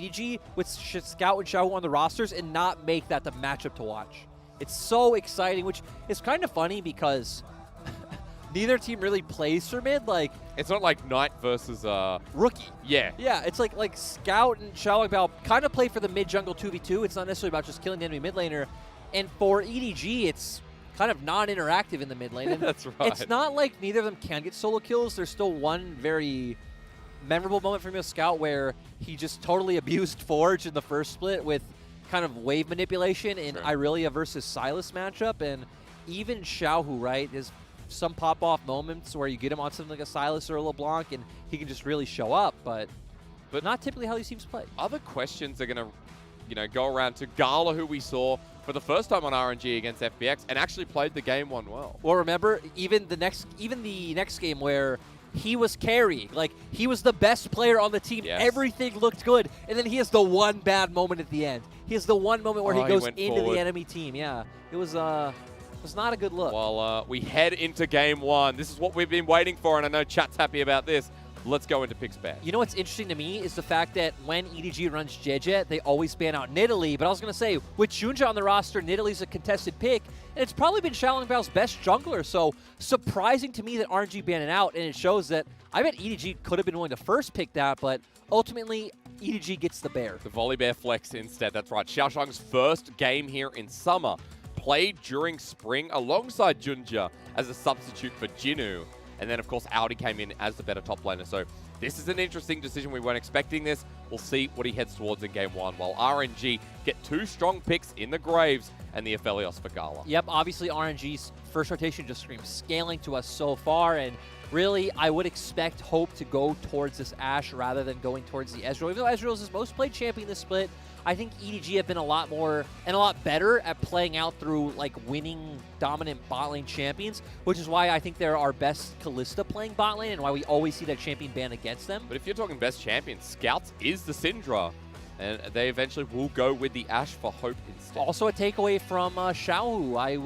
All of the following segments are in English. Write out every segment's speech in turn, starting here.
EDG with Scout and Xiaohu on the rosters and not make that the matchup to watch. It's so exciting, which is kind of funny because neither team really plays for mid. Like, it's not like Knight versus rookie. Yeah. Yeah, it's like Scout and Xiaohu kind of play for the mid jungle 2v2. It's not necessarily about just killing the enemy mid laner. And for EDG, it's kind of non-interactive in the mid lane. And that's right. It's not like neither of them can get solo kills. There's still one very memorable moment for me with Scout where he just totally abused Forge in the first split with kind of wave manipulation in Irelia versus Sylas matchup. And even Xiaohu, right, is some pop-off moments where you get him on something like a Sylas or a LeBlanc and he can just really show up, but not typically how these teams play. Other questions are going to, go around to GALA, who we saw for the first time on RNG against FBX and actually played the game one well. Well, remember, even the next game where he was carrying, like, he was the best player on the team. Yes. Everything looked good, and then he has the one bad moment at the end. He has the one moment where he goes into the enemy team. Yeah, it was not a good look. Well, we head into game one. This is what we've been waiting for, and I know chat's happy about this. Let's go into picks bad. You know what's interesting to me is the fact that when EDG runs JunJia, they always ban out Nidalee. But I was going to say, with JunJia on the roster, Nidalee's a contested pick, and it's probably been Xiaolingbao's best jungler. So surprising to me that RNG banned it out, and it shows that I bet EDG could have been willing to first pick that, but ultimately EDG gets the bear. The Volibear flex instead, that's right. Xiaoxiang's first game here in summer, played during spring alongside JunJia as a substitute for Jinnu. And then, of course, Audi came in as the better top laner. So this is an interesting decision. We weren't expecting this. We'll see what he heads towards in game one, while RNG get two strong picks in the Graves and the Aphelios for GALA. Yep, obviously RNG's first rotation just screams scaling to us so far, and really, I would expect Hope to go towards this Ashe rather than going towards the Ezreal. Even though Ezreal is his most played champion this split, I think EDG have been a lot more and a lot better at playing out through like winning dominant bot lane champions, which is why I think they're our best Kalista playing bot lane and why we always see that champion ban against them. But if you're talking best champions, Scouts is the Syndra, and they eventually will go with the Ashe for Hope instead. Also a takeaway from Xiaohu. I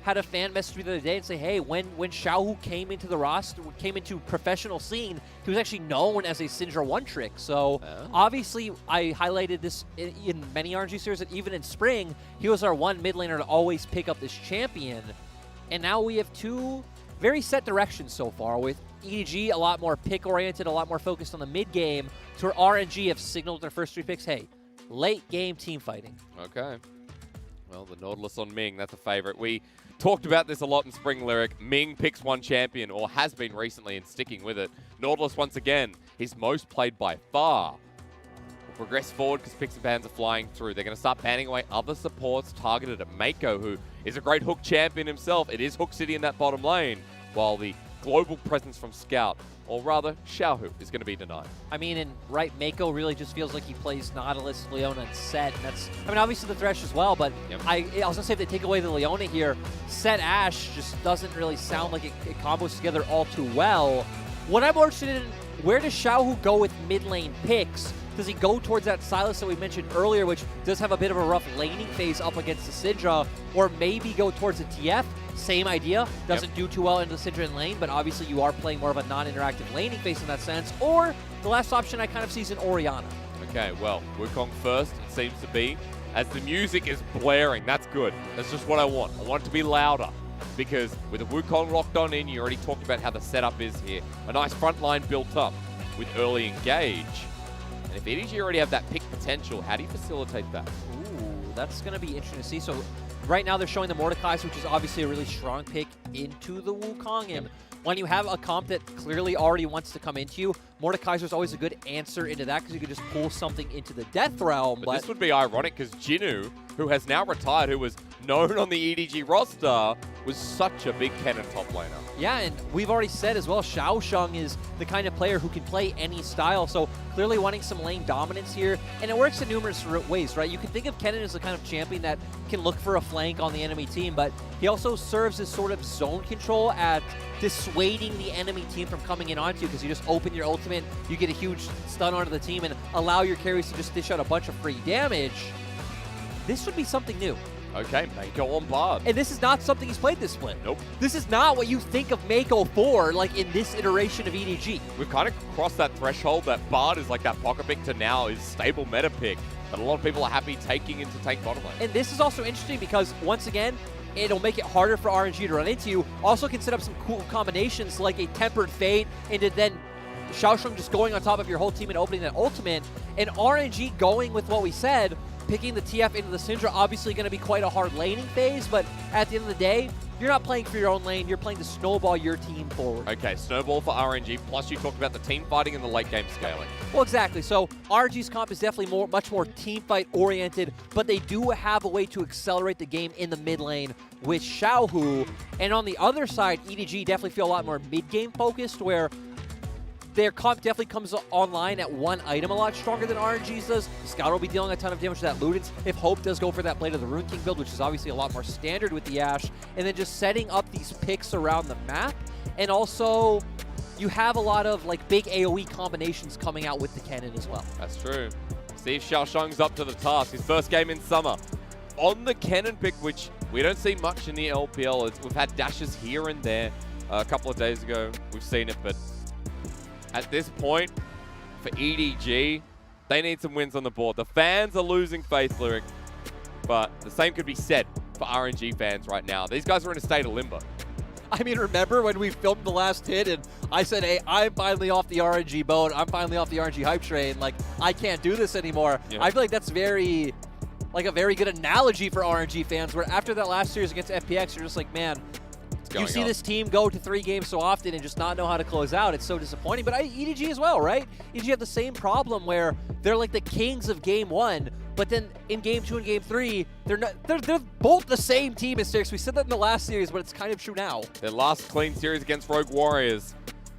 had a fan message me the other day and say, hey, when Xiaohu came into the roster, came into professional scene, he was actually known as a Syndra one-trick. So obviously, I highlighted this in many RNG series, that even in spring, he was our one mid laner to always pick up this champion. And now we have two very set directions so far, with EDG a lot more pick-oriented, a lot more focused on the mid-game, to where RNG have signaled their first three picks, hey, late-game team fighting. Okay. Well, the Nautilus on Ming, that's a favorite. We talked about this a lot in Spring Lyric. Ming picks one champion, or has been recently, and sticking with it. Nautilus, once again, his most played by far. Will progress forward because picks and bans are flying through. They're going to start banning away other supports targeted at Meiko, who is a great hook champion himself. It is Hook City in that bottom lane, while the global presence from Scout, or rather, Xiaohu, is going to be denied. I mean, and Meiko really just feels like he plays Nautilus, Leona, and Set. And that's, I mean, obviously the Thresh as well, but I was going to say if they take away the Leona here, Set Ashe just doesn't really sound like it combos together all too well. What I'm more interested in, where does Xiaohu go with mid lane picks? Does he go towards that Sylas that we mentioned earlier, which does have a bit of a rough laning phase up against the Syndra, or maybe go towards the TF? Same idea, doesn't do too well into the Syndra lane, but obviously you are playing more of a non-interactive laning phase in that sense. Or the last option I kind of see is an Orianna. Okay, well, Wukong first, it seems to be, as the music is blaring. That's good. That's just what I want. I want it to be louder, because with the Wukong locked on in, you already talked about how the setup is here. A nice front line built up with early engage. And if EDG already have that pick potential, how do you facilitate that? Ooh, that's going to be interesting to see. So right now they're showing the Mordekaiser, which is obviously a really strong pick, into the Wukong. And when you have a comp that clearly already wants to come into you, Mordekaiser is always a good answer into that, because you can just pull something into the Death Realm. But this would be ironic, because Jinnu, who has now retired, who was known on the EDG roster, was such a big Kennen top laner. Yeah, and we've already said as well, Xiaoxiang is the kind of player who can play any style, so clearly wanting some lane dominance here. And it works in numerous ways, right? You can think of Kennen as the kind of champion that can look for a flank on the enemy team, but he also serves as sort of zone control at dissuading the enemy team from coming in onto you, because you just open your ultimate, you get a huge stun onto the team and allow your carries to just dish out a bunch of free damage. This would be something new. Okay, Meiko on Bard. And this is not something he's played this split. Nope. This is not what you think of Meiko for, like, in this iteration of EDG. We've kind of crossed that threshold that Bard is like that pocket pick to now is stable meta pick that a lot of people are happy taking into tank bottom lane. And this is also interesting because, once again, it'll make it harder for RNG to run into you. Also can set up some cool combinations like a Tempered Fate into then Xiaoxiang just going on top of your whole team and opening that ultimate. And RNG going with what we said, picking the TF into the Syndra, obviously going to be quite a hard laning phase, but at the end of the day, you're not playing for your own lane, you're playing to snowball your team forward. Okay, snowball for RNG, plus you talked about the team fighting and the late game scaling. Well, exactly. So RNG's comp is definitely much more team fight oriented, but they do have a way to accelerate the game in the mid lane with Xiaohu. And on the other side, EDG definitely feel a lot more mid game focused, where their comp definitely comes online at one item a lot stronger than RNG's does. Scout will be dealing a ton of damage to that Ludens. If Hope does go for that Blade of the Rune King build, which is obviously a lot more standard with the Ashe, and then just setting up these picks around the map. And also, you have a lot of like big AoE combinations coming out with the Kennen as well. That's true. See if Xiaoxiang's up to the task. His first game in summer. On the Kennen pick, which we don't see much in the LPL. We've had dashes here and there. A couple of days ago, we've seen it, but at this point, for EDG, they need some wins on the board. The fans are losing faith, Lyric, but the same could be said for RNG fans right now. These guys are in a state of limbo. I mean, remember when we filmed the last hit and I said, hey, I'm finally off the RNG boat. I'm finally off the RNG hype train. Like, I can't do this anymore. Yeah. I feel like that's a very good analogy for RNG fans, where after that last series against FPX, you're just like, man, you see this team go to 3 games so often and just not know how to close out. It's so disappointing. But EDG as well, right? EDG have the same problem where they're like the kings of game 1, but then in game 2 and game 3, they're both the same team as Six. We said that in the last series, but it's kind of true now. Their last clean series against Rogue Warriors,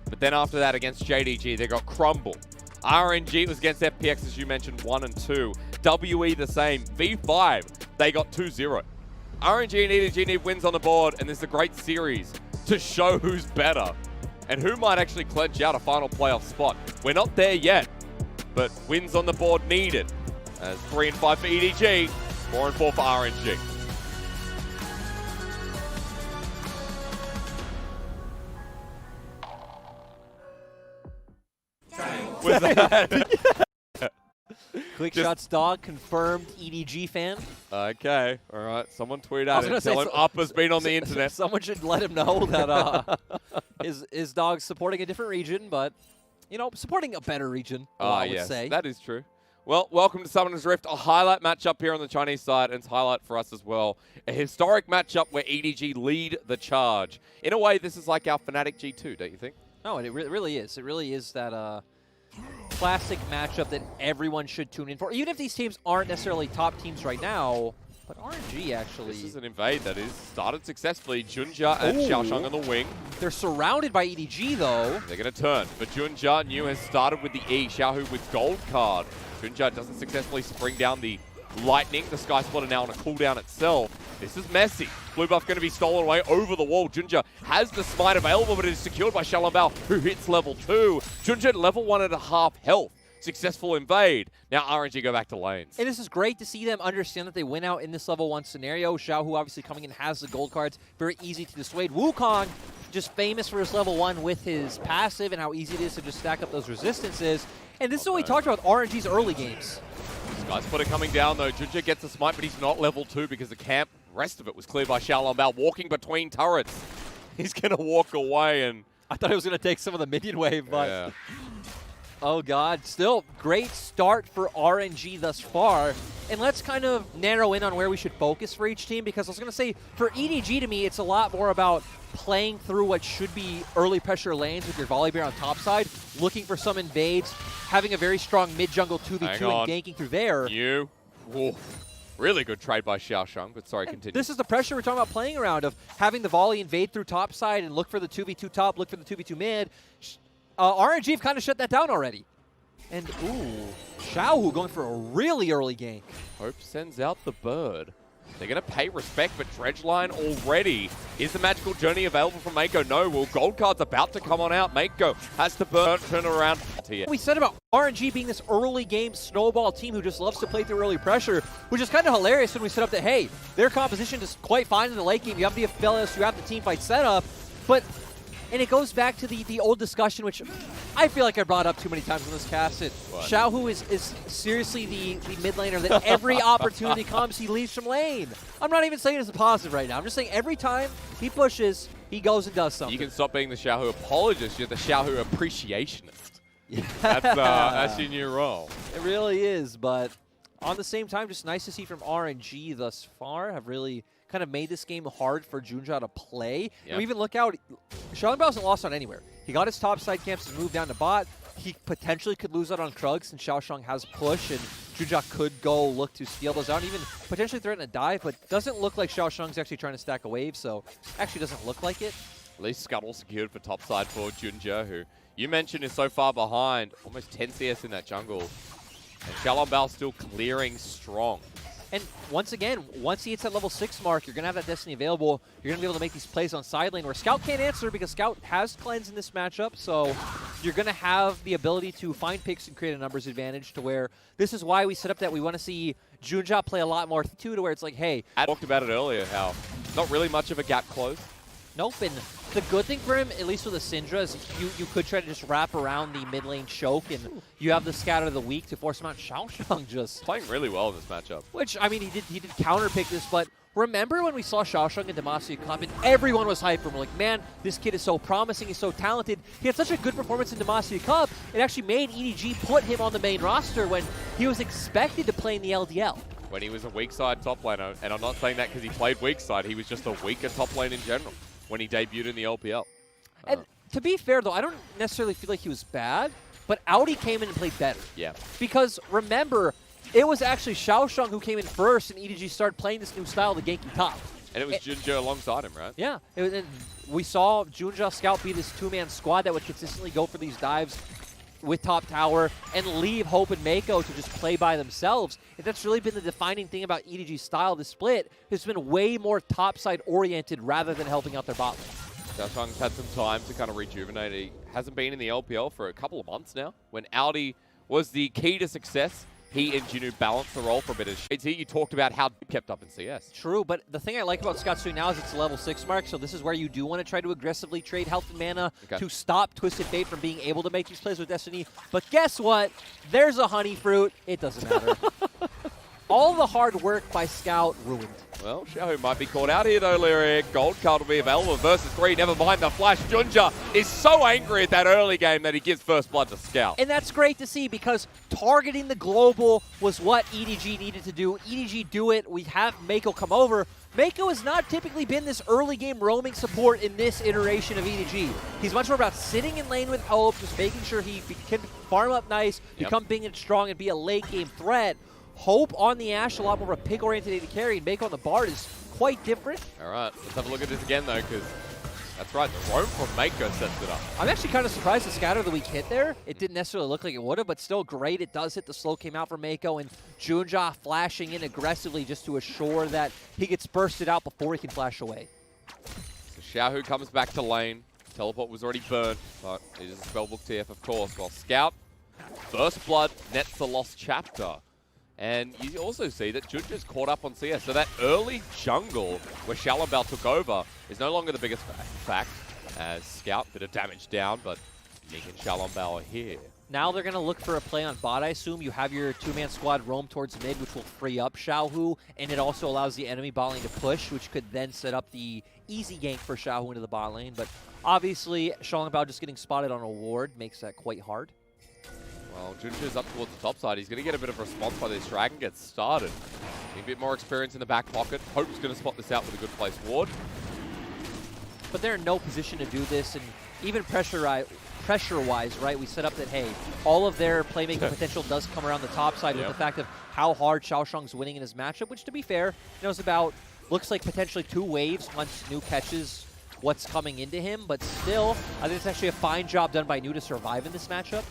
but then after that against JDG, they got crumbled. RNG was against FPX, as you mentioned, 1 and 2. WE the same. V5, they got 2-0. RNG and EDG need wins on the board, and this is a great series to show who's better and who might actually clinch out a final playoff spot. We're not there yet, but wins on the board needed. As 3 and 5 for EDG, 4 and 4 for RNG. Was that? Quick Shots Dog, confirmed EDG fan. Okay, all right. Someone tweet out and tell him Up has been on the internet. Someone should let him know that his dog's supporting a different region, but, you know, supporting a better region, I would say. That is true. Well, welcome to Summoner's Rift, a highlight matchup here on the Chinese side, and it's a highlight for us as well. A historic matchup where EDG lead the charge. In a way, this is like our Fnatic G2, don't you think? No, it really is. It really is that classic matchup that everyone should tune in for. Even if these teams aren't necessarily top teams right now, but RNG actually... This is an invade that is started successfully. JunJia and Xiaoxiang on the wing. They're surrounded by EDG, though. They're going to turn. But JunJia, New has started with the E. Xiaohu with gold card. JunJia doesn't successfully spring down the lightning. The Sky Splitter now on a cooldown itself. This is messy. Blue buff going to be stolen away over the wall. JunJia has the smite available, but it is secured by Shalom, who hits level 2. JunJia level 1.5 health. Successful invade. Now RNG go back to lanes. And this is great to see them understand that they win out in this level 1 scenario. Xiaohu obviously coming in has the gold cards. Very easy to dissuade. Wukong, just famous for his level 1 with his passive and how easy it is to just stack up those resistances. And this is what we talked about RNG's early games. Sky Splitter coming down though. JunJia gets a smite, but he's not level 2 because the camp, rest of it was cleared by Xiaolong Bao, walking between turrets. He's going to walk away, and I thought he was going to take some of the minion wave, but yeah. Oh god, still great start for RNG thus far. And let's kind of narrow in on where we should focus for each team, because I was going to say, for EDG to me, it's a lot more about playing through what should be early pressure lanes with your Volibear on top side, looking for some invades, having a very strong mid-jungle 2v2 and ganking through there. Really good trade by Xiaoxiang, but sorry, continue. This is the pressure we're talking about playing around, of having the volley invade through top side and look for the 2v2 top, look for the 2v2 mid. RNG have kind of shut that down already. And, ooh, Xiaohu going for a really early gank. Hope sends out the bird. They're going to pay respect, but Dredgeline already. Is the magical journey available from Meiko? No. Well, gold card's about to come on out. Meiko has to turn around, TF. We said about RNG being this early game snowball team who just loves to play through early pressure, which is kind of hilarious when we set up that, hey, their composition is quite fine in the late game. You have the Aphelios, you have the team fight setup, but, and it goes back to the old discussion, which I feel like I brought up too many times in this cast. Xiaohu is seriously the mid laner that every opportunity comes, he leaves from lane. I'm not even saying it's a positive right now. I'm just saying every time he pushes, he goes and does something. You can stop being the Xiaohu apologist. You're the Xiaohu appreciationist. Yeah. That's your new role. It really is, but on the same time, just nice to see from RNG thus far have really kind of made this game hard for JunJia to play. Yep. And we even look out, Xiaohu hasn't lost on anywhere. He got his top side camps to move down to bot. He potentially could lose out on Krug since Xiaoxiang has push, and JunJia could go look to steal those out, and even potentially threaten a dive, but doesn't look like Xiaoxiang's actually trying to stack a wave, so actually doesn't look like it. At least Scuttle secured for top side for JunJia, who you mentioned is so far behind, almost 10 CS in that jungle. And Xiaohu still clearing strong. And once again, once he hits that level 6 mark, you're going to have that Destiny available. You're going to be able to make these plays on side lane where Scout can't answer because Scout has cleanse in this matchup. So you're going to have the ability to find picks and create a numbers advantage to where this is why we set up that we want to see JunJia play a lot more too, to where it's like, hey. I talked about it earlier, how not really much of a gap close. Nope, and the good thing for him, at least with the Syndra, is you could try to just wrap around the mid lane choke, and you have the scout of the week to force him out. Xiaoxiang just playing really well in this matchup. Which, I mean, he did counter pick this, but remember when we saw Xiaoxiang in Demacia Cup, and everyone was hyped for him. We're like, man, this kid is so promising, he's so talented. He had such a good performance in Demacia Cup, it actually made EDG put him on the main roster when he was expected to play in the LDL. When he was a weak side top laner, and I'm not saying that because he played weak side, he was just a weaker top lane in general when he debuted in the LPL. And to be fair, though, I don't necessarily feel like he was bad, but Audi came in and played better. Yeah. Because remember, it was actually Xiaoxiang who came in first, and EDG started playing this new style, the ganking top. And it was JunJia alongside him, right? Yeah. And we saw JunJia Scout be this two-man squad that would consistently go for these dives with top tower and leave Hope and Meiko to just play by themselves. And that's really been the defining thing about EDG's style. The split has been way more topside oriented rather than helping out their bot lane. Xiaoxiang's had some time to kind of rejuvenate. He hasn't been in the LPL for a couple of months now. When Audi was the key to success, he and Jinu balanced the role for a bit of shades here. You talked about how kept up in CS. True, but the thing I like about Scott's doing now is it's a level 6 mark, so this is where you do want to try to aggressively trade health and mana to stop Twisted Fate from being able to make these plays with Destiny. But guess what? There's a honey fruit. It doesn't matter. All the hard work by Scout ruined. Well, Xiaohu might be caught out here though, Lyric. Gold card will be available versus 3. Never mind the flash. JunJia is so angry at that early game that he gives first blood to Scout. And that's great to see because targeting the global was what EDG needed to do. EDG do it. We have Meiko come over. Meiko has not typically been this early game roaming support in this iteration of EDG. He's much more about sitting in lane with Hope, just making sure he can farm up nice, become big and strong, and be a late game threat. Hope on the Ashe, a lot more of a pick-oriented AD carry, and Meiko on the Bard is quite different. All right, let's have a look at this again, though, because that's right, the roam from Meiko sets it up. I'm actually kind of surprised the Scatter of the Week hit there. It didn't necessarily look like it would have, but still great. It does hit. The slow came out for Meiko, and JunJia flashing in aggressively just to assure that he gets bursted out before he can flash away. So Xiaohu comes back to lane. Teleport was already burned, but it is a Spellbook TF, of course. While Scout, First Blood nets the lost chapter. And you also see that JunJia's caught up on CS. So that early jungle where Xiaohu took over is no longer the biggest fact. As Scout, bit of damage down, but Ming and Xiaohu are here. Now they're going to look for a play on bot, I assume. You have your two-man squad roam towards mid, which will free up Xiaohu, and it also allows the enemy bot lane to push, which could then set up the easy gank for Xiaohu into the bot lane. But obviously, Xiaohu just getting spotted on a ward makes that quite hard. Well, JunJia's up towards the top side. He's going to get a bit of a response by this. Dragon gets started. A bit more experience in the back pocket. Hope's going to spot this out with a good place ward. But they're in no position to do this, and even pressure-wise, right, we set up that, hey, all of their playmaking potential does come around the top side with the fact of how hard Xiaoxiang's winning in his matchup, which, to be fair, knows about, looks like potentially 2 waves once Nu catches what's coming into him, but still, I think it's actually a fine job done by Nu to survive in this matchup.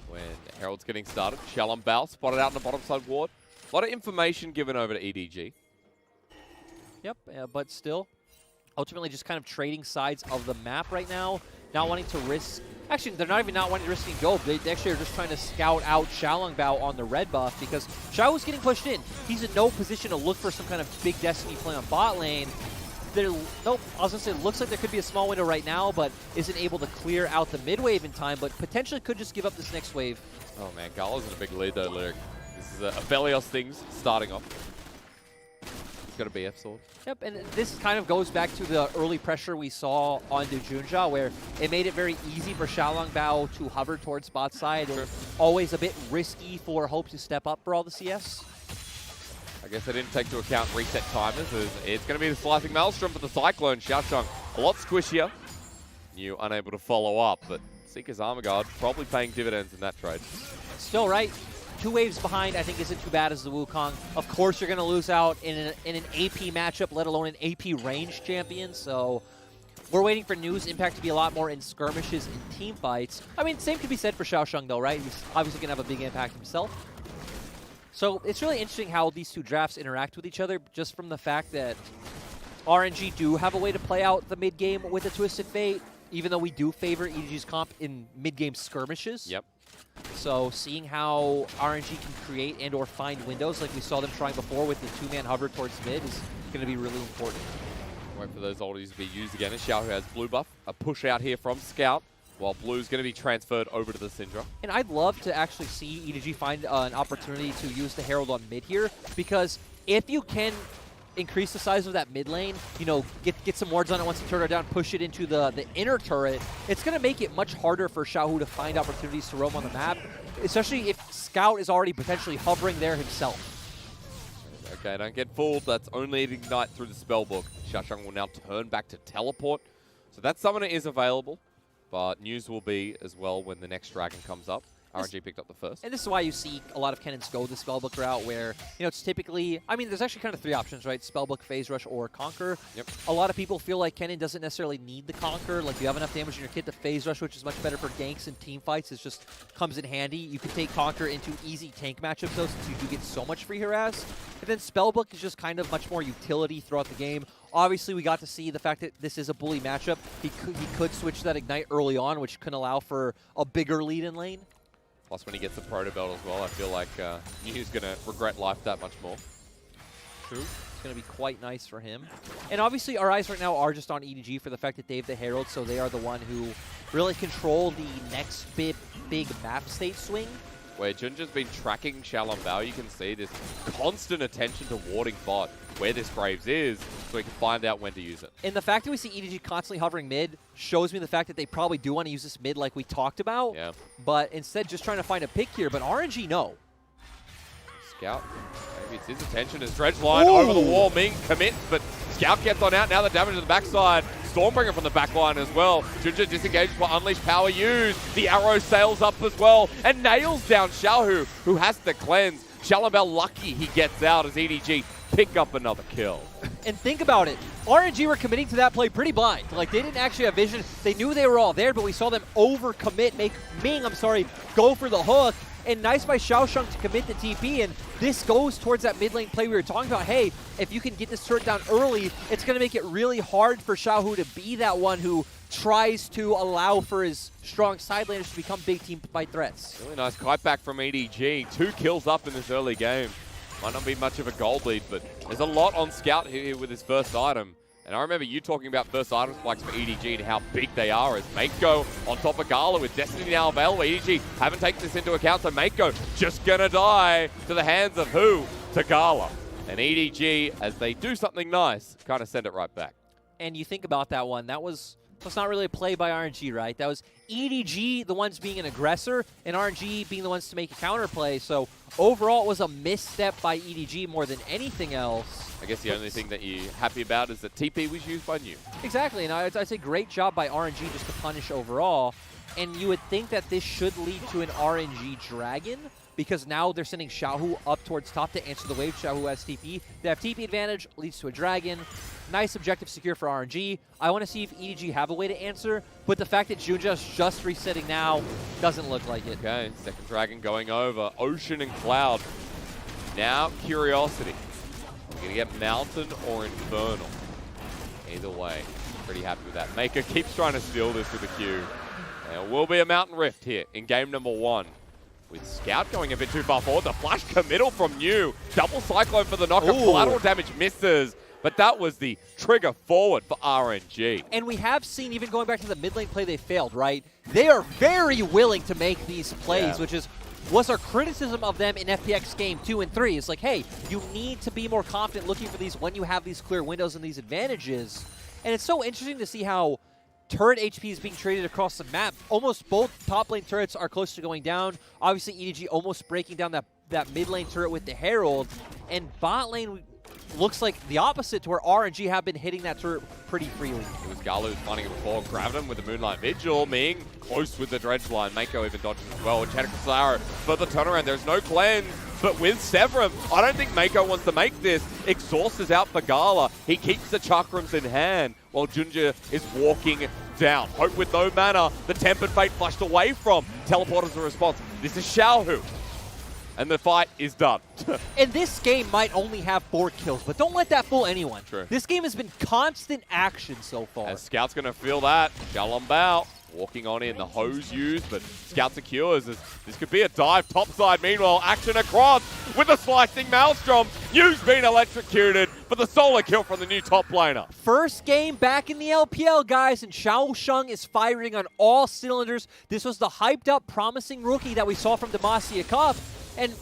When Herald's getting started, Xiaohu spotted out in the bottom side ward. A lot of information given over to EDG. Yep, but still, ultimately just kind of trading sides of the map right now. Not wanting to risk Actually, they're not even not wanting to risk gold. They actually are just trying to scout out Xiaolangbao on the red buff because Xiaohu's getting pushed in. He's in no position to look for some kind of big Destiny play on bot lane. Nope, I was going to say, it looks like there could be a small window right now, but isn't able to clear out the mid wave in time, but potentially could just give up this next wave. Oh man, GALA's in a big lead though, Lyric. This is Aphelios things starting off. He's got a BF sword. Yep, and this kind of goes back to the early pressure we saw onto JunJia, where it made it very easy for Xiaolangbao to hover towards bot side, and always a bit risky for Hope to step up for all the CS. I guess I didn't take into account reset timers. It's going to be the slicing maelstrom for the Cyclone. Xiaoxiang a lot squishier. You unable to follow up, but Seeker's Armor Guard probably paying dividends in that trade. Still right. 2 waves behind, I think, isn't too bad as the Wukong. Of course, you're going to lose out in an AP matchup, let alone an AP range champion. So we're waiting for News Impact to be a lot more in skirmishes and team fights. I mean, same could be said for Xiaoxiang, though, right? He's obviously going to have a big impact himself. So it's really interesting how these two drafts interact with each other, just from the fact that RNG do have a way to play out the mid-game with a Twisted Fate, even though we do favor EDG's comp in mid-game skirmishes. Yep. So seeing how RNG can create and or find windows like we saw them trying before with the 2-man hover towards mid is going to be really important. Wait for those ultis to be used again. As Xiaohu has blue buff. A push out here from Scout, while blue's going to be transferred over to the Syndra. And I'd love to actually see EDG find an opportunity to use the Herald on mid here, because if you can increase the size of that mid lane, you know, get some wards on it once you turn it down, push it into the inner turret, it's going to make it much harder for Xiaohu to find opportunities to roam on the map, especially if Scout is already potentially hovering there himself. Okay, don't get fooled. That's only Ignite through the spellbook. Xiaoxiang will now turn back to Teleport. So that summoner is available, but news will be as well when the next dragon comes up. RNG picked up the first. And this is why you see a lot of Kennens go the Spellbook route, where, you know, it's typically, I mean, there's actually kind of 3 options, right? Spellbook, Phase Rush, or Conquer. Yep. A lot of people feel like Kennen doesn't necessarily need the Conquer. Like, you have enough damage in your kit to Phase Rush, which is much better for ganks and team fights. It just comes in handy. You can take Conquer into easy tank matchups, though, since you do get so much free harass. And then Spellbook is just kind of much more utility throughout the game. Obviously, we got to see the fact that this is a bully matchup. He could switch that Ignite early on, which can allow for a bigger lead in lane. Plus, when he gets the Proto Belt as well, I feel like New's going to regret life that much more. True. It's going to be quite nice for him. And obviously, our eyes right now are just on EDG for the fact that they have the Herald, so they are the one who really control the next big map state swing. Where JunJia's been tracking Xiaolangbao, you can see this constant attention to warding bot where this Graves is, so he can find out when to use it. And the fact that we see EDG constantly hovering mid shows me the fact that they probably do want to use this mid like we talked about. Yeah. But instead just trying to find a pick here. But RNG, no. Scout, maybe it's his attention as Dredge line over the wall. Ming commits, but Scout gets on out. Now the damage to the backside. Stormbringer from the back line as well. JunJia disengages for Unleashed Power used. The arrow sails up as well and nails down Xiaohu, who has the cleanse. Xiaolangbao lucky he gets out as EDG pick up another kill. And think about it. RNG were committing to that play pretty blind. Like, they didn't actually have vision. They knew they were all there, but we saw them overcommit, make Ming, go for the hook. And nice by Xiaoxiang to commit the TP, and this goes towards that mid lane play we were talking about. Hey, if you can get this turret down early, it's going to make it really hard for Xiaohu to be that one who tries to allow for his strong side laners to become big team fight threats. Really nice kite back from EDG. 2 kills up in this early game. Might not be much of a gold lead, but there's a lot on Scout here with his first item. And I remember you talking about first item spikes for EDG and how big they are, as Meiko on top of GALA with Destiny now available. EDG haven't taken this into account, so Meiko just gonna die to the hands of who? To GALA. And EDG, as they do something nice, kind of send it right back. And you think about that one, that's not really a play by RNG, right? That was EDG, the ones being an aggressor, and RNG being the ones to make a counterplay. So overall, it was a misstep by EDG more than anything else. I guess the only thing that you're happy about is that TP was used by New. Exactly, and I'd say great job by RNG just to punish overall. And you would think that this should lead to an RNG Dragon, because now they're sending Xiaohu up towards top to answer the wave. Xiaohu has TP. They have TP advantage, leads to a Dragon. Nice objective secure for RNG. I want to see if EDG have a way to answer, but the fact that JunJia's just resetting now doesn't look like it. Okay, second Dragon going over. Ocean and Cloud. Now Curiosity. We're going to get Mountain or Infernal. Either way, pretty happy with that. Meiko keeps trying to steal this with the Q. There will be a Mountain Rift here in game number 1. With Scout going a bit too far forward. The flash committal from New. Double Cyclone for the knockup. Collateral damage misses. But that was the trigger forward for RNG. And we have seen, even going back to the mid lane play they failed, right? They are very willing to make these plays, which was our criticism of them in FPX game 2 and 3. It's like, hey, you need to be more confident looking for these when you have these clear windows and these advantages. And it's so interesting to see how turret HP is being traded across the map. Almost both top lane turrets are close to going down. Obviously, EDG almost breaking down that mid lane turret with the Herald. And bot lane looks like the opposite to where RNG have been hitting that turret pretty freely. It was GALA who was finding it before, grabbed him with the Moonlight Vigil. Ming close with the Dredge line. Meiko even dodges as well. Cheddarcruslara for the turnaround. There's no cleanse, but with Severum, I don't think Meiko wants to make this. Exhaust is out for GALA. He keeps the Chakrams in hand while JunJia is walking down. Hope with no mana. The Tempered Fate flushed away from. Teleporters a response. This is Xiaohu. And the fight is done. And this game might only have 4 kills, but don't let that fool anyone. True. This game has been constant action so far. And Scout's going to feel that. Xiaohu walking on in. The hose used, but Scout secures. This could be a dive topside. Meanwhile, action across with a slicing Maelstrom. New's been electrocuted for the solo kill from the new top laner. First game back in the LPL, guys, and Xiaoxiang is firing on all cylinders. This was the hyped-up, promising rookie that we saw from Demacia Cup. And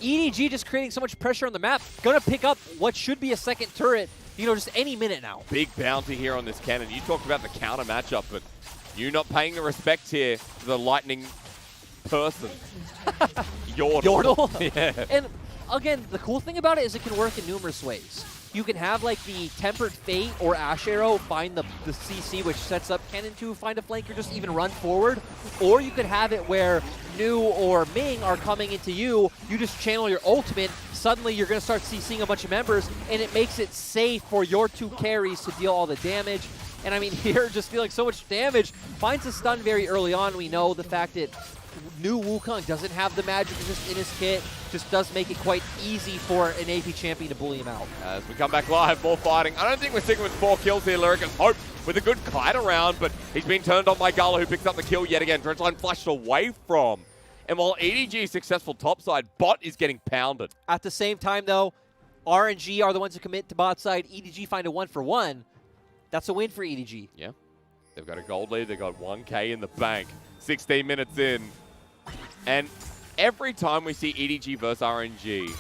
EDG just creating so much pressure on the map. Gonna pick up what should be a second turret, just any minute now. Big bounty here on this Kennen. You talked about the counter matchup, but you not paying the respect here to the lightning person. Yordle. Yeah. And again, the cool thing about it is it can work in numerous ways. You can have like the Tempered Fate or Ashe Arrow find the CC, which sets up Kennen to find a flank or just even run forward. Or you could have it where New or Ming are coming into you, you just channel your ultimate, suddenly you're going to start CCing a bunch of members, and it makes it safe for your 2 carries to deal all the damage. And I mean, here, just feeling so much damage, finds a stun very early on. We know the fact that new Wukong doesn't have the magic resist in his kit, just does make it quite easy for an AP champion to bully him out. As we come back live, more fighting. I don't think we're sticking with 4 kills here, Lyric, and Hope with a good kite around, but he's been turned on by GALA, who picks up the kill yet again. Dredgeline flashed away from. And while EDG is successful topside, bot is getting pounded. At the same time, though, RNG are the ones who commit to bot side. EDG find a 1-for-1. That's a win for EDG. Yeah. They've got a gold lead. They've got 1K in the bank. 16 minutes in. And every time we see EDG versus RNG,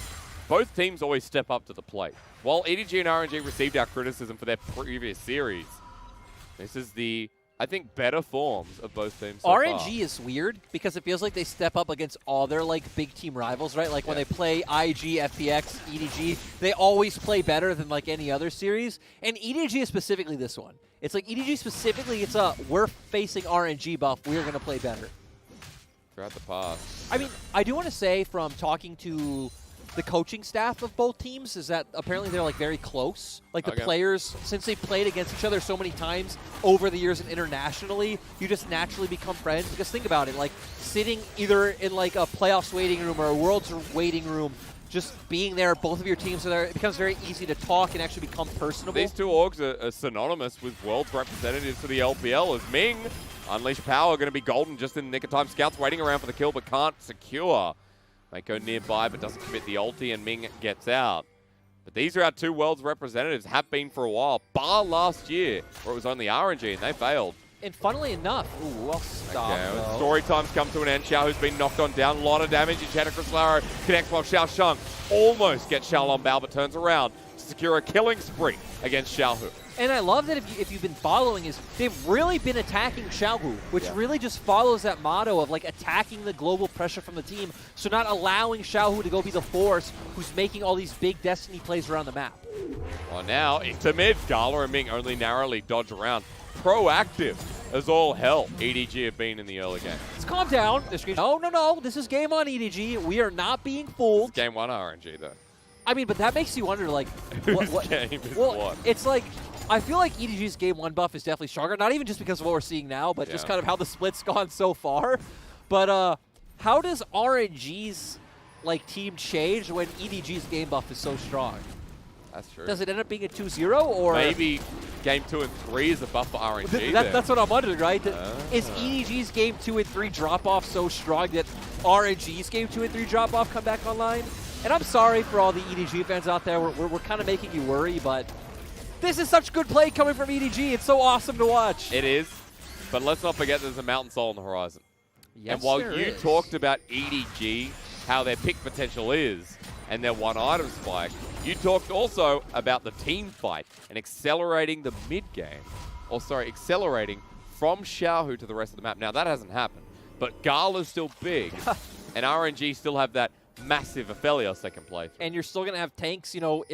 both teams always step up to the plate. While EDG and RNG received our criticism for their previous series, this is the, I think, better forms of both teams so RNG far. is weird because it feels like they step up against all their big team rivals, right? Like when they play IG, FPX, EDG, they always play better than any other series. And EDG is specifically this one. It's like EDG specifically, it's a we're facing RNG buff, we're going to play better. Throughout the past. I mean, I do want to say from talking to the coaching staff of both teams is that apparently they're very close. Like the players, since they've played against each other so many times over the years and internationally, you just naturally become friends. Because think about it, sitting either in a playoffs waiting room or a Worlds waiting room, just being there, both of your teams are there, it becomes very easy to talk and actually become personable. These 2 orgs are synonymous with Worlds representatives for the LPL, as Ming, Unleash Power, going to be golden just in the nick of time. Scout's waiting around for the kill, but can't secure. Meiko nearby, but doesn't commit the ulti, and Ming gets out. But these are our 2 Worlds representatives, have been for a while, bar last year, where it was only RNG, and they failed. And funnily enough, well stop. Okay, story time's come to an end. Xiaohu's been knocked on down. A lot of damage. Cheddarcruslara connects while Xiaoxiang almost gets Xiaolongbao, but turns around to secure a killing spree against Xiaohu. And I love that if you've been following is they've really been attacking Xiaohu, which really just follows that motto of attacking the global pressure from the team, so not allowing Xiaohu to go be the force who's making all these big Destiny plays around the map. Well, now into mid. GALA and Ming only narrowly dodge around. Proactive as all hell EDG have been in the early game. Let's calm down. No. This is game on, EDG. We are not being fooled. It's game 1 RNG, though. I mean, but that makes you wonder, what game is well, what? It's I feel like EDG's game 1 buff is definitely stronger. Not even just because of what we're seeing now, but just kind of how the split's gone so far. But how does RNG's team change when EDG's game buff is so strong? That's true. Does it end up being a 2-0 or maybe game 2 and 3 is a buff for RNG. That's what I'm wondering, right? Is EDG's game 2 and 3 drop-off so strong that RNG's game 2 and 3 drop-off come back online? And I'm sorry for all the EDG fans out there. We're kind of making you worry, but this is such good play coming from EDG. It's so awesome to watch. It is, but let's not forget there's a Mountain Soul on the horizon. Yes, and while there you is. talked about EDG, how their pick potential is, and their one-item spike, you talked also about the team fight and accelerating the mid-game. Or sorry, accelerating from Xiaohu to the rest of the map. Now, that hasn't happened, but GALA's still big, and RNG still have that massive Aphelios they can play through. And you're still going to have tanks, you know,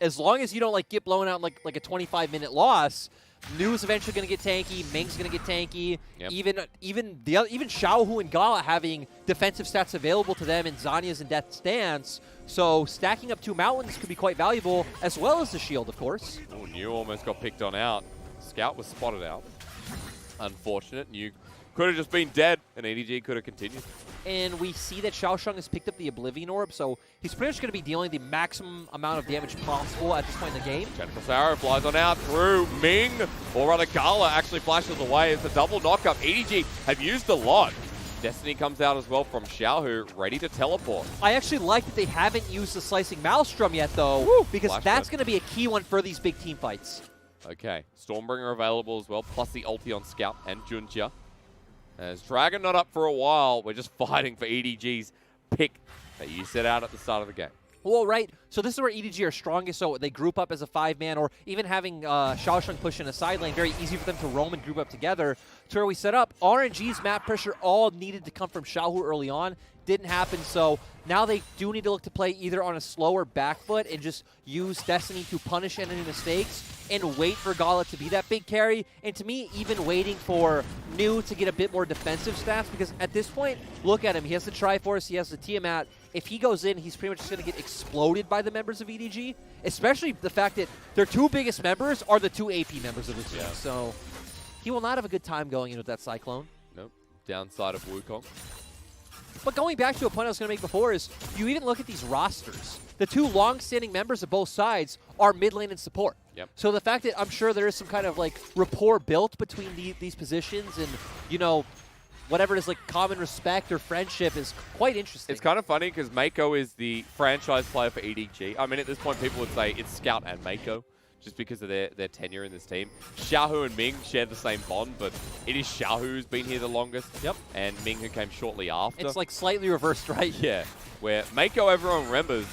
as long as you don't like get blown out like a 25-minute loss, Nu's eventually going to get tanky, Ming's going to get tanky, Yep. even Xiaohu and GALA having defensive stats available to them in Zhonya's and Death's Dance. So stacking up 2 mountains could be quite valuable, as well as the shield, of course. Oh, New almost got picked on out. Scout was spotted out. Unfortunate. New could have just been dead, and EDG could have continued. And we see that Xiaoxiang has picked up the Oblivion Orb, so he's pretty much going to be dealing the maximum amount of damage possible at this point in the game. Tentacles Arrow flies on out through Ming, or rather GALA actually flashes away. It's a double knockup. EDG have used a lot. Destiny comes out as well from Xiaohu, ready to teleport. I actually like that they haven't used the Slicing Maelstrom yet, though, because Flash that's red. going to be a key one for these big team fights. Okay, Stormbringer available as well, plus the ulti on Scout and JunJia. As Dragon not up for a while, we're just fighting for EDG's pick that you set out at the start of the game. Well, right. So this is where EDG are strongest. So they group up as a 5-man, or even having Xiaoxiang push in a side lane. Very easy for them to roam and group up together. To where we set up, RNG's map pressure all needed to come from Xiaohu early on. Didn't happen. So now they do need to look to play either on a slower back foot and just use Destiny to punish enemy mistakes and wait for GALA to be that big carry. And to me, even waiting for New to get a bit more defensive stats, because at this point, look at him. He has the Triforce, he has the Tiamat. If he goes in, he's pretty much just going to get exploded by the members of EDG, especially the fact that their 2 biggest members are the 2 AP members of the team. Yeah. So he will not have a good time going in with that Cyclone. Nope. Downside of Wukong. But going back to a point I was going to make before is, you even look at these rosters. The 2 long-standing members of both sides are mid lane and support. Yep. So the fact that I'm sure there is some kind of like rapport built between these positions, and you know, whatever it is, like common respect or friendship, is quite interesting. It's kind of funny because Meiko is the franchise player for EDG. I mean, at this point, people would say it's Scout and Meiko, just because of their tenure in this team. Xiaohu and Ming share the same bond, but it is Xiaohu who's been here the longest. Yep. And Ming who came shortly after. It's like slightly reversed, right? Yeah. Where Meiko, everyone remembers,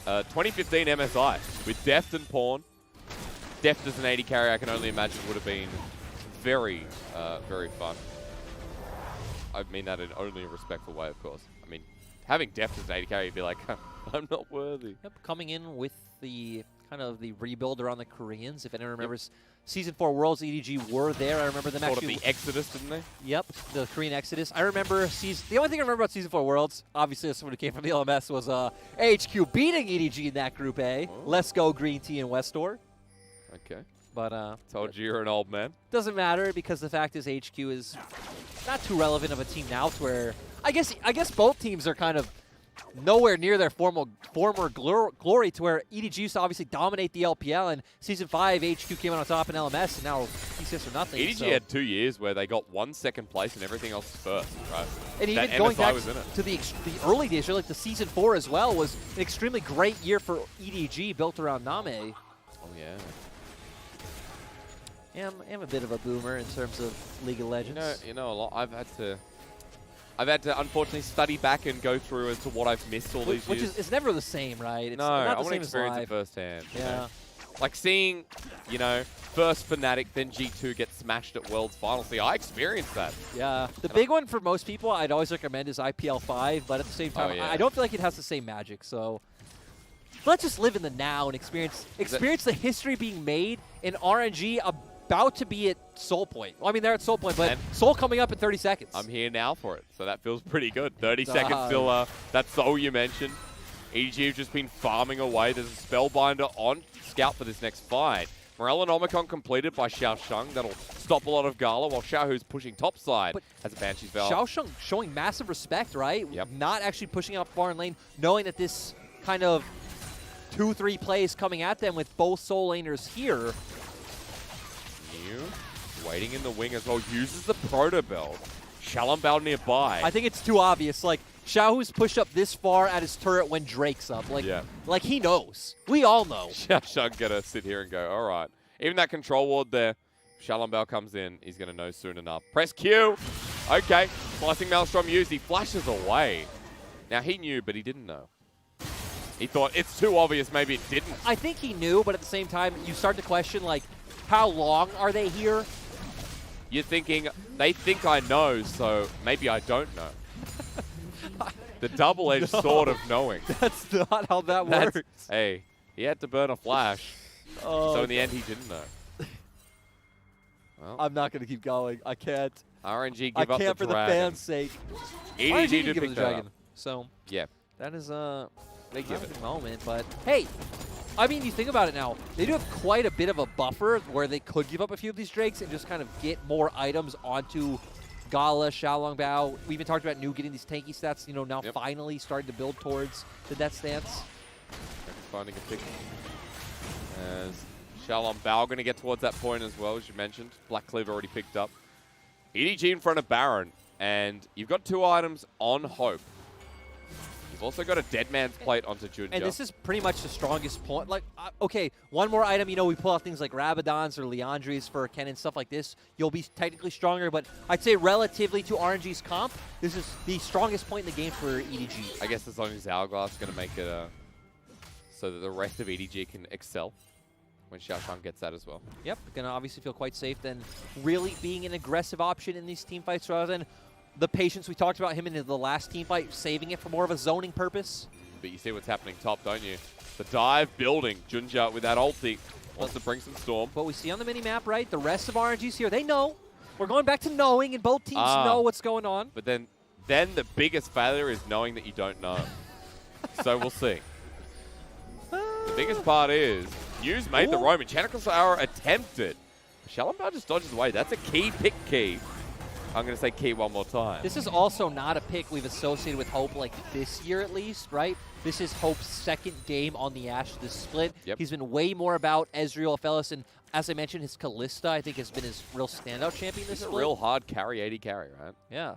2015 MSI with Deft and Pawn. Deft as an 80 carry, I can only imagine, would have been very, very fun. I mean that in only a respectful way, of course. I mean, having Deft as an 80 carry, you'd be like, I'm not worthy. Yep, coming in with the kind of the rebuild around the Koreans. If anyone remembers, Season 4 Worlds, EDG were there. I remember them Called actually. it the Exodus, didn't they? Yep, the Korean Exodus. I remember the only thing I remember about Season 4 Worlds, obviously as someone who came from the LMS, was AHQ beating EDG in that Group A. Oh. Let's go Green Tea and Westor. Okay. But Told you you're an old man. doesn't matter, because the fact is HQ is not too relevant of a team now, to where I guess both teams are kind of nowhere near their former glory, to where EDG used to obviously dominate the LPL, and Season 5 HQ came out on top in LMS, and now TCS are nothing. EDG so. had 2 years where they got 1 second place and everything else was first, right? And even That going MSI back was in it. to the early days, like the Season 4 as well, was an extremely great year for EDG, built around Name. Oh, yeah. Yeah, I'm a bit of a boomer in terms of League of Legends. You know a lot. I've had to unfortunately study back and go through as to what I've missed all these Which years. is never the same, right? It's No, not I the want to same as experience it live. firsthand. you Yeah. know? Like seeing, first Fnatic, then G2 get smashed at Worlds Finals. See, I experienced that. Yeah. The big one for most people I'd always recommend is IPL 5, but at the same time, yeah. I don't feel like it has the same magic. So let's just live in the now and experience the history being made in RNG about to be at Soul Point. Well, I mean, they're at Soul Point, but And Soul coming up in 30 seconds. I'm here now for it, so that feels pretty good. 30 seconds till that Soul you mentioned. EDG have just been farming away. There's a Spellbinder on Scout for this next fight. Morellonomicon completed by Xiaoxiang. That'll stop a lot of GALA, while Xiaohu's pushing topside But as a Banshee's Veil. Xiaoxiang showing massive respect, right? Yep. Not actually pushing out far in lane, knowing that this kind of 2-3 plays coming at them with both Soul Laners here. Mew waiting in the wing as well. Uses the Proto Belt. Xiaoxiang nearby. I think it's too obvious. Like, Xiaohu's pushed up this far at his turret when Drake's up. Like, like he knows. We all know. Xiaoxiang gonna sit here and go, all right. Even that control ward there, Xiaoxiang comes in. He's gonna know soon enough. Press Q. Okay. Slicing Maelstrom used. He flashes away. Now, he knew, but he didn't know. He thought, it's too obvious, maybe it didn't. I think he knew, but at the same time, you start to question, like, how long are they here? You're thinking, they think I know, so maybe I don't know. The double-edged sword of knowing. That's not how that works. Hey, he had to burn a flash, so in the end, he didn't know. Well, I'm not going to keep going. I can't. RNG give I up the can't for dragon. the fans' sake. EDG did to give pick the that dragon. up. So, Yeah, that is they give it. a moment, but hey, I mean, you think about it now. They do have quite a bit of a buffer where they could give up a few of these Drakes and just kind of get more items onto GALA, Xiaolongbao. We even talked about New getting these tanky stats, you know, now finally starting to build towards the death stance. Finding a pick. As Xiaolongbao going to get towards that point as well, as you mentioned. Black Cleaver already picked up. EDG in front of Baron, and you've got 2 items on Hope. You've also got a Dead Man's Plate onto JunJia. And this is pretty much the strongest point. Like, okay, one more item, you know, we pull out things like Rabadons or Liandry's for Kennen, stuff like this. You'll be technically stronger, but I'd say relatively to RNG's comp, this is the strongest point in the game for EDG. I guess as long as Hourglass is going to make it so that the rest of EDG can excel when Xiaoxiang gets that as well. Yep, going to obviously feel quite safe then really being an aggressive option in these team fights rather than the patience we talked about him in the last team fight, saving it for more of a zoning purpose. But you see what's happening top, don't you? The dive building. JunJia with that ulti wants to bring some storm. What we see on the mini-map, right? The rest of RNG's here. They know. We're going back to knowing, and both teams know what's going on. But then the biggest failure is knowing that you don't know. So we'll see. The biggest part is, News made the roam, and Chanakosara attempted. Xiaoxiang just dodges away. That's a key pick key. I'm going to say key one more time. This is also not a pick we've associated with Hope like this year at least, right? This is Hope's second game on the Ashe this split. Yep. He's been way more about Ezreal, Aphelios, and as I mentioned, his Kalista, I think, has been his real standout champion this He's split. a real hard carry, 80 carry, right? Yeah.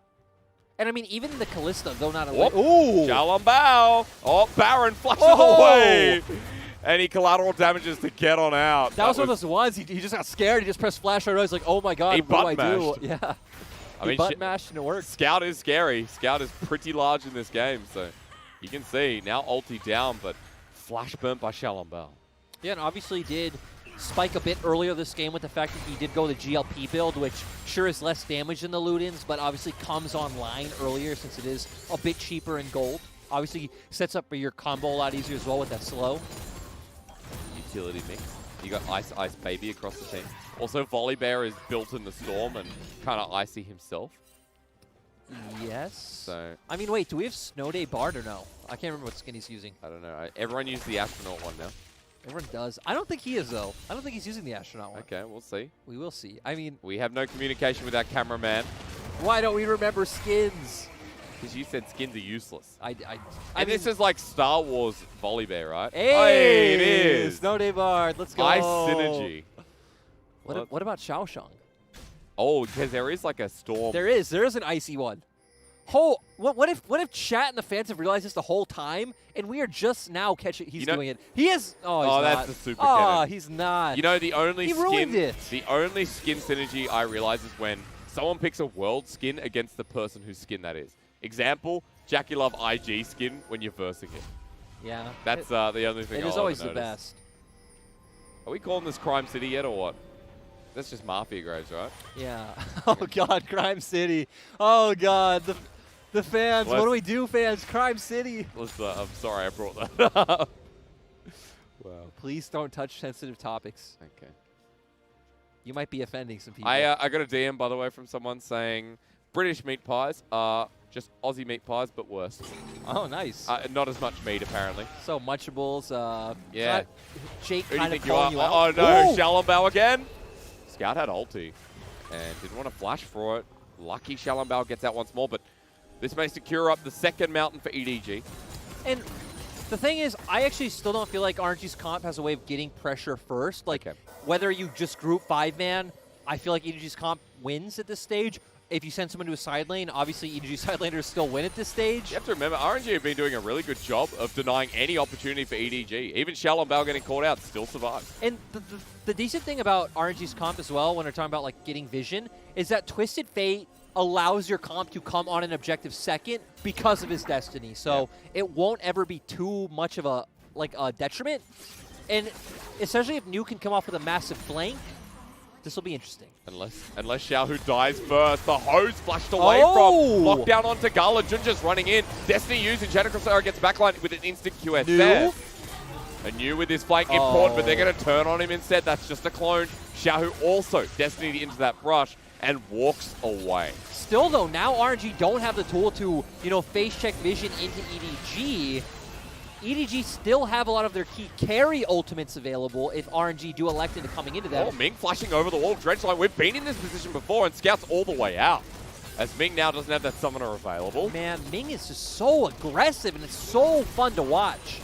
And I mean, even the Kalista, though not a Ooh! Xiaolongbao! Oh, Baron flashes away! Any collateral damages to get on out. That was one of those ones, he just got scared, he just pressed flash right away, he's like, oh my god, He what do I do? butt-mashed. Yeah. I He mean, button mashed and it worked. Scout is scary. Scout is pretty large in this game, so you can see now ulti down, but flash burnt by Xiaolongbao. Yeah, and obviously did spike a bit earlier this game with the fact that he did go the GLP build, which sure is less damage than the Ludens, but obviously comes online earlier since it is a bit cheaper in gold. Obviously sets up for your combo a lot easier as well with that slow. Utility mix. You got Ice Ice Baby across the team. Also, Volibear is built in the storm and kind of icy himself. Yes. So I mean, wait, do we have Snow Day Bard or no? I can't remember what skin he's using. I don't know. Everyone uses the astronaut one now. Everyone does. I don't think he is, though. I don't think he's using the astronaut one. Okay, we'll see. We will see. I mean, We have no communication with our cameraman why don't we remember skins? because you said skins are useless. I And this is like Star Wars Volibear, right? Hey, it is. Snow Day Bard. Let's go. Ice synergy. What about Xiaoxiang? Oh, because there is like a storm. There is an icy one. Oh, what if chat and the fans have realized this the whole time, and we are just now catching? He's doing it. He is. Oh, he's Oh, not. that's the super Oh, Kennen. he's not. You know, the only He ruined it. The only skin synergy I realize is when someone picks a world skin against the person whose skin that is. Example, Jackie Love IG skin when you're versing it. Yeah. That's the only thing It I'll is always ever the notice. best. Are we calling this Crime City yet or what? That's just Mafia Graves, right? Yeah. Oh God, Crime City. Oh God, the fans. What do we do, fans? Crime City. I'm sorry I brought that up. Wow. Please don't touch sensitive topics. Okay. You might be offending some people. I got a DM, by the way, from someone saying British meat pies are just Aussie meat pies, but worse. Oh, nice. Not as much meat, apparently. So, Munchables. Yeah. Jake Who do you kind of think you are? calling you out. Oh, no. Ooh! Xiaolongbao again? Scout had ulti and didn't want to flash for it. Lucky Xiaolongbao gets out once more, but this may secure up the second mountain for EDG. And the thing is, I actually still don't feel like RNG's comp has a way of getting pressure first. Like, whether you just group 5-man I feel like EDG's comp wins at this stage. If you send someone to a side lane, obviously EDG side laners still win at this stage. You have to remember, RNG have been doing a really good job of denying any opportunity for EDG. Even Xiaoxiang getting caught out still survives. And the decent thing about RNG's comp as well, when we're talking about like getting vision, is that Twisted Fate allows your comp to come on an objective second because of his destiny. So it won't ever be too much of a detriment. And especially if New can come off with a massive flank, this will be interesting. Unless Xiaohu dies first. The hose flashed away from. Lockdown onto GALA. JunJia's running in. Destiny using Shadow Crusader gets backline with an instant QS there. A New with his flank import, but they're going to turn on him instead. That's just a clone. Xiaohu also Destiny into that brush and walks away. Still though, now RNG don't have the tool to, face check vision into EDG. EDG still have a lot of their key carry ultimates available if RNG do elect into coming into them. Oh, Ming flashing over the wall. Dredgeline, we've been in this position before, and Scout's all the way out. As Ming now doesn't have that summoner available. Man, Ming is just so aggressive, and it's so fun to watch.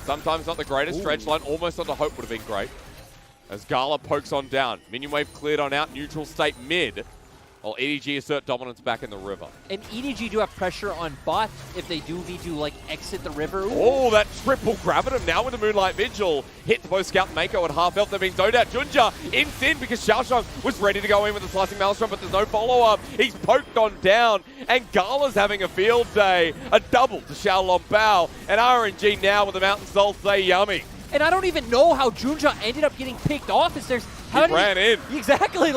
Sometimes not the greatest. Dredgeline almost onto Hope would have been great. As GALA pokes on down. Minion wave cleared on out. Neutral state mid. While EDG assert dominance back in the river. And EDG do have pressure on bot if they do need to, exit the river. Ooh. Oh, that triple grabbed him now with the Moonlight Vigil. Hit both Scout and Meiko at half health. They're being zoned out. JunJia in sin because Xiaoxiang was ready to go in with the Slicing Maelstrom, but there's no follow-up. He's poked on down, and GALA's having a field day. A double to Xiaoxiang, and RNG now with the Mountain Soul say yummy. And I don't even know how JunJia ended up getting picked off. He ran in. Exactly,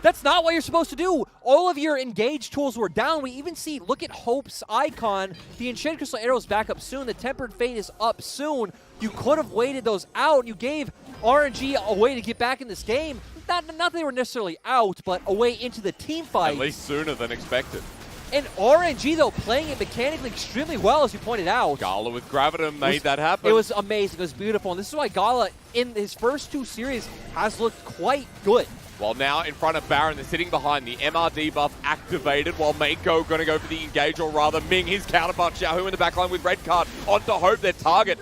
that's not what you're supposed to do. All of your engage tools were down. We even see, look at Hope's icon. The Enchanted Crystal Arrow's back up soon. The Tempered Fate is up soon. You could have waited those out. You gave RNG a way to get back in this game. Not that they were necessarily out, but a way into the team fight. At least sooner than expected. And RNG, though, playing it mechanically extremely well, as you pointed out. GALA with Gravitum made that happen. It was amazing. It was beautiful. And this is why GALA, in his first two series, has looked quite good. While now in front of Baron, they're sitting behind the MRD buff activated, while Meiko going to go for the engage, or rather Ming, his counterpart. Xiaohu in the backline with red card onto Hope, their target.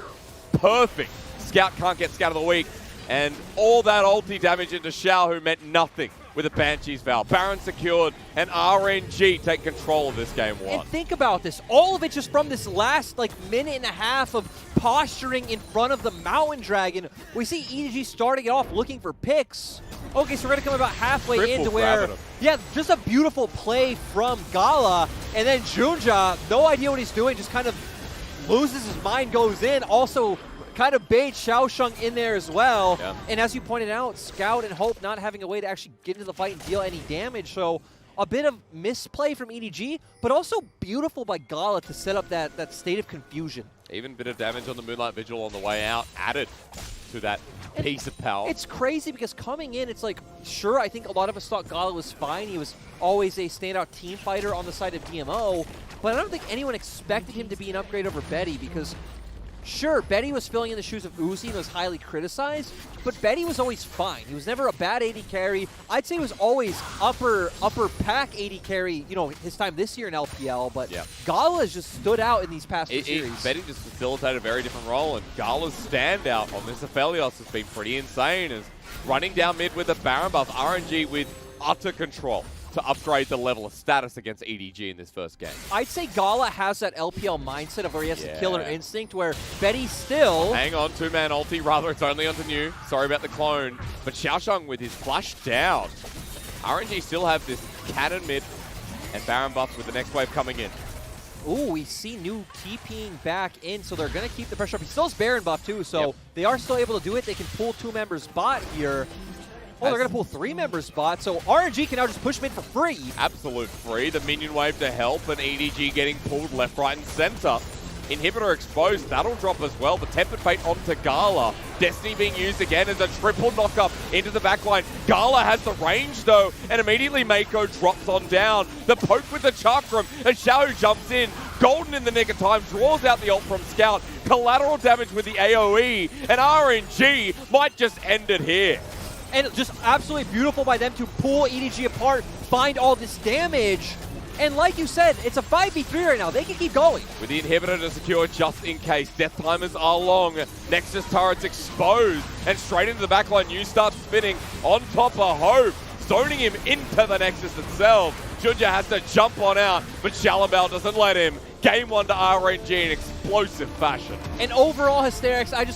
Perfect. Scout can't get Scout of the week. And all that ulti damage into Xiaohu meant nothing with a Banshee's Vow. Baron secured, and RNG take control of this game one. And think about this. All of it just from this last minute and a half of posturing in front of the Mountain Dragon. We see EDG starting it off looking for picks. Okay, so we're going to come about halfway into where... Yeah, just a beautiful play from GALA. And then JunJia, no idea what he's doing, just kind of loses his mind, goes in. Also kind of bait Xiaoxiang in there as well. Yeah. And as you pointed out, Scout and Hope not having a way to actually get into the fight and deal any damage. So a bit of misplay from EDG, but also beautiful by GALA to set up that state of confusion. Even a bit of damage on the Moonlight Vigil on the way out added to that piece of power. It's crazy because coming in, it's sure, I think a lot of us thought GALA was fine. He was always a standout team fighter on the side of DMO, but I don't think anyone expected him to be an upgrade over Betty because sure, Betty was filling in the shoes of Uzi and was highly criticized, but Betty was always fine. He was never a bad AD carry. I'd say he was always upper pack AD carry, his time this year in LPL, but GALA has just stood out in these past two series. Betty just facilitated a very different role, and GALA's standout on this Aphelios has been pretty insane, as running down mid with a Baron buff, RNG with utter control to upgrade the level of status against EDG in this first game. I'd say GALA has that LPL mindset of where he has the killer instinct, where Betty still... Hang on, two-man ulti, rather it's only onto New. Sorry about the clone. But Xiaoxiang with his flash down. RNG still have this Kennen mid and Baron buffs with the next wave coming in. Ooh, we see New TPing back in, so they're going to keep the pressure up. He still has Baron buff too, so they are still able to do it. They can pull two members bot here. Oh, they're going to pull three members bot, so RNG can now just push mid for free. Absolute free. The minion wave to help, and EDG getting pulled left, right, and center. Inhibitor exposed, that'll drop as well. The Tempered Fate onto GALA. Destiny being used again as a triple knockup into the backline. GALA has the range though, and immediately Meiko drops on down. The poke with the Chakram, and Xiaohu jumps in. Golden in the nick of time, draws out the ult from Scout. Collateral damage with the AoE, and RNG might just end it here. And just absolutely beautiful by them to pull EDG apart, find all this damage. And like you said, it's a 5v3 right now. They can keep going. With the inhibitor to secure just in case. Death timers are long. Nexus turrets exposed. And straight into the backline, New starts spinning on top of Hope. zoning him into the Nexus itself. JunJia has to jump on out, but Shalabal doesn't let him. Game 1 to RNG in explosive fashion. And overall, Hysterics, I just